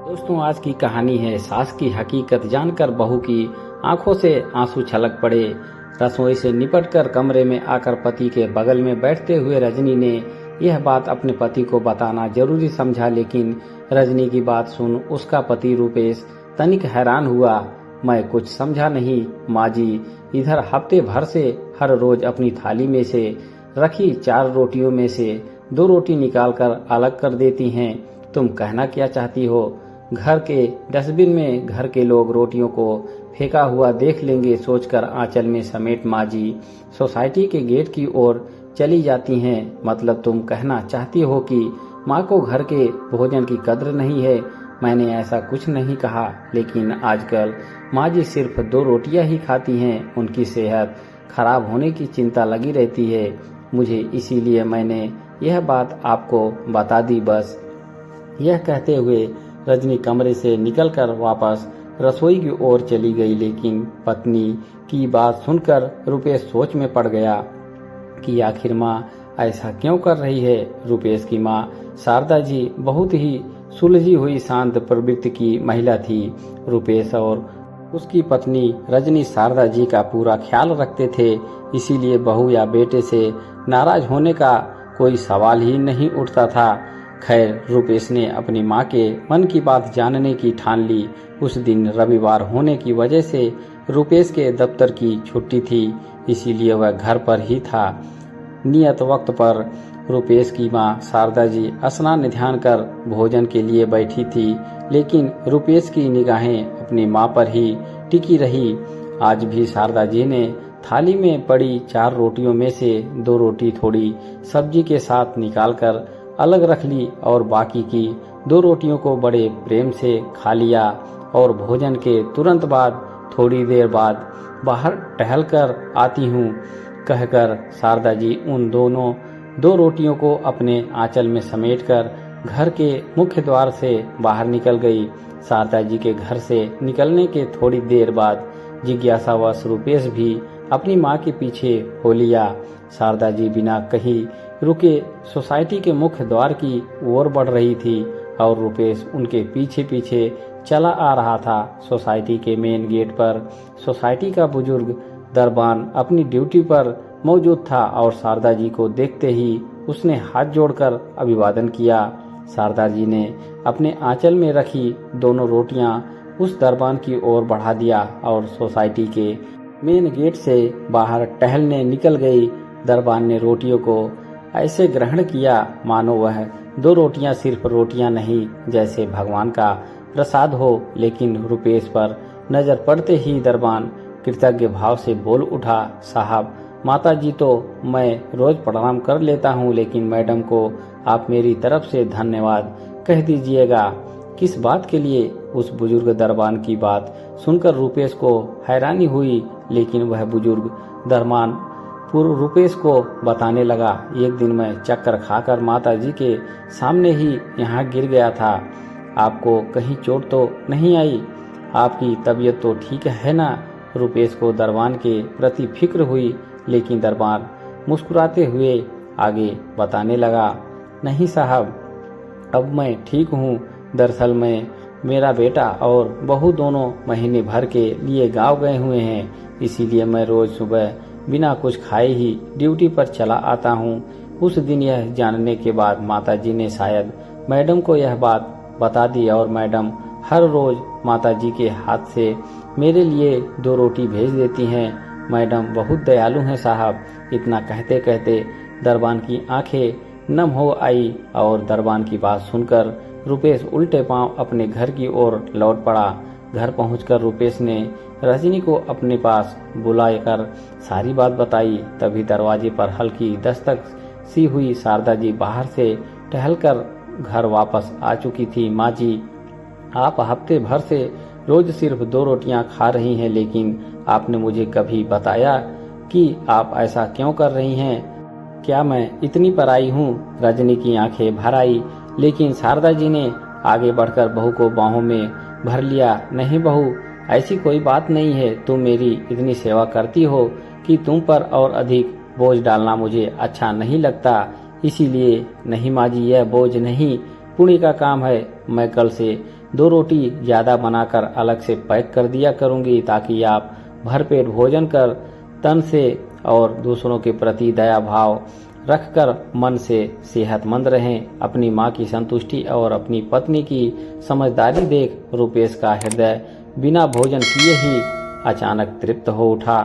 दोस्तों, आज की कहानी है सास की हकीकत जानकर बहू की आंखों से आंसू छलक पड़े। रसोई से निपटकर कमरे में आकर पति के बगल में बैठते हुए रजनी ने यह बात अपने पति को बताना जरूरी समझा, लेकिन रजनी की बात सुन उसका पति रूपेश तनिक हैरान हुआ। मैं कुछ समझा नहीं माँ जी, इधर हफ्ते भर से हर रोज अपनी थाली में से रखी 4 रोटियों में से 2 रोटी निकालकर अलग कर देती हैं। तुम कहना क्या चाहती हो? घर के डस्टबिन में घर के लोग रोटियों को फेंका हुआ देख लेंगे सोचकर आंचल में समेट माँ जी सोसाइटी के गेट की ओर चली जाती हैं। मतलब तुम कहना चाहती हो कि माँ को घर के भोजन की कद्र नहीं है? मैंने ऐसा कुछ नहीं कहा, लेकिन आजकल माँ जी सिर्फ 2 रोटियां ही खाती हैं। उनकी सेहत खराब होने की चिंता लगी रहती है मुझे, इसीलिए मैंने यह बात आपको बता दी बस। यह कहते हुए रजनी कमरे से निकलकर वापस रसोई की ओर चली गई, लेकिन पत्नी की बात सुनकर रुपेश सोच में पड़ गया कि आखिर माँ ऐसा क्यों कर रही है। रुपेश की माँ शारदा जी बहुत ही सुलझी हुई शांत प्रवृत्ति की महिला थी। रुपेश और उसकी पत्नी रजनी शारदा जी का पूरा ख्याल रखते थे, इसीलिए बहू या बेटे से नाराज होने का कोई सवाल ही नहीं उठता था। खैर, रुपेश ने अपनी माँ के मन की बात जानने की ठान ली। उस दिन रविवार होने की वजह से रुपेश के दफ्तर की छुट्टी थी, इसीलिए वह घर पर ही था। नियत वक्त पर रुपेश की माँ शारदा जी स्नान ध्यान कर भोजन के लिए बैठी थी, लेकिन रुपेश की निगाहें अपनी माँ पर ही टिकी रही। आज भी शारदा जी ने थाली में पड़ी 4 रोटियों में से 2 रोटी थोड़ी सब्जी के साथ निकालकर अलग रख ली और बाकी की 2 रोटियों को बड़े प्रेम से खा लिया। और भोजन के तुरंत बाद थोड़ी देर बाद बाहर टहल कर आती हूँ कहकर शारदा जी उन 2 रोटियों को अपने आंचल में समेटकर घर के मुख्य द्वार से बाहर निकल गई। शारदा जी के घर से निकलने के थोड़ी देर बाद जिज्ञासावश रुपेश भी अपनी माँ के पीछे हो लिया। शारदा जी बिना कहीं रुके सोसाइटी के मुख्य द्वार की ओर बढ़ रही थी और रुपेश उनके पीछे पीछे चला आ रहा था। सोसाइटी के मेन गेट पर सोसाइटी का बुजुर्ग दरबान अपनी ड्यूटी पर मौजूद था और शारदा जी को देखते ही उसने हाथ जोड़कर अभिवादन किया। शारदा जी ने अपने आंचल में रखी 2 रोटियां उस दरबान की ओर बढ़ा दिया और सोसाइटी के मेन गेट से बाहर टहलने निकल गई। दरबान ने रोटियों को ऐसे ग्रहण किया मानो वह 2 रोटियां सिर्फ रोटियां नहीं, जैसे भगवान का प्रसाद हो। लेकिन रुपेश पर नजर पड़ते ही दरबान कृतज्ञ भाव से बोल उठा, साहब, माता जी तो मैं रोज प्रणाम कर लेता हूँ, लेकिन मैडम को आप मेरी तरफ से धन्यवाद कह दीजिएगा। किस बात के लिए? उस बुजुर्ग दरबान की बात सुनकर रुपेश को हैरानी हुई, लेकिन वह बुजुर्ग दरबान रुपेश को बताने लगा, एक दिन मैं चक्कर खाकर माता जी के सामने ही यहाँ गिर गया था। आपको कहीं चोट तो नहीं आई? आपकी तबीयत तो ठीक है ना? रुपेश को दरबान के प्रति फिक्र हुई, लेकिन दरबान मुस्कुराते हुए आगे बताने लगा, नहीं साहब, अब मैं ठीक हूँ। दरअसल मेरा बेटा और बहू दोनों महीने भर के लिए गांव गए हुए हैं, इसीलिए मैं रोज सुबह बिना कुछ खाए ही ड्यूटी पर चला आता हूँ। उस दिन यह जानने के बाद माताजी ने शायद मैडम को यह बात बता दी और मैडम हर रोज माताजी के हाथ से मेरे लिए 2 रोटी भेज देती हैं। मैडम बहुत दयालु हैं साहब। इतना कहते कहते दरबान की आंखें नम हो आई और दरबान की बात सुनकर रुपेश उल्टे पांव अपने घर की ओर लौट पड़ा। घर पहुंचकर रुपेश ने रजनी को अपने पास बुलाकर सारी बात बताई। तभी दरवाजे पर हल्की दस्तक सी हुई। शारदा जी बाहर से टहलकर घर वापस आ चुकी थी। माँ जी, आप हफ्ते भर से रोज सिर्फ 2 रोटियां खा रही हैं, लेकिन आपने मुझे कभी बताया कि आप ऐसा क्यों कर रही हैं? क्या मैं इतनी पराई हूँ? रजनी की आंखें भर आई, लेकिन शारदा जी ने आगे बढ़कर बहू को बाहों में भर लिया। नहीं बहू, ऐसी कोई बात नहीं है। तुम मेरी इतनी सेवा करती हो कि तुम पर और अधिक बोझ डालना मुझे अच्छा नहीं लगता, इसीलिए। नहीं माँ जी, यह बोझ नहीं, पुण्य का काम है। मैं कल से 2 रोटी ज़्यादा बनाकर अलग से पैक कर दिया करूँगी ताकि आप भरपेट भोजन कर तन से और दूसरों के प्रति दया भाव रखकर मन से सेहतमंद रहें। अपनी मां की संतुष्टि और अपनी पत्नी की समझदारी देख रूपेश का हृदय बिना भोजन किए ही अचानक तृप्त हो उठा।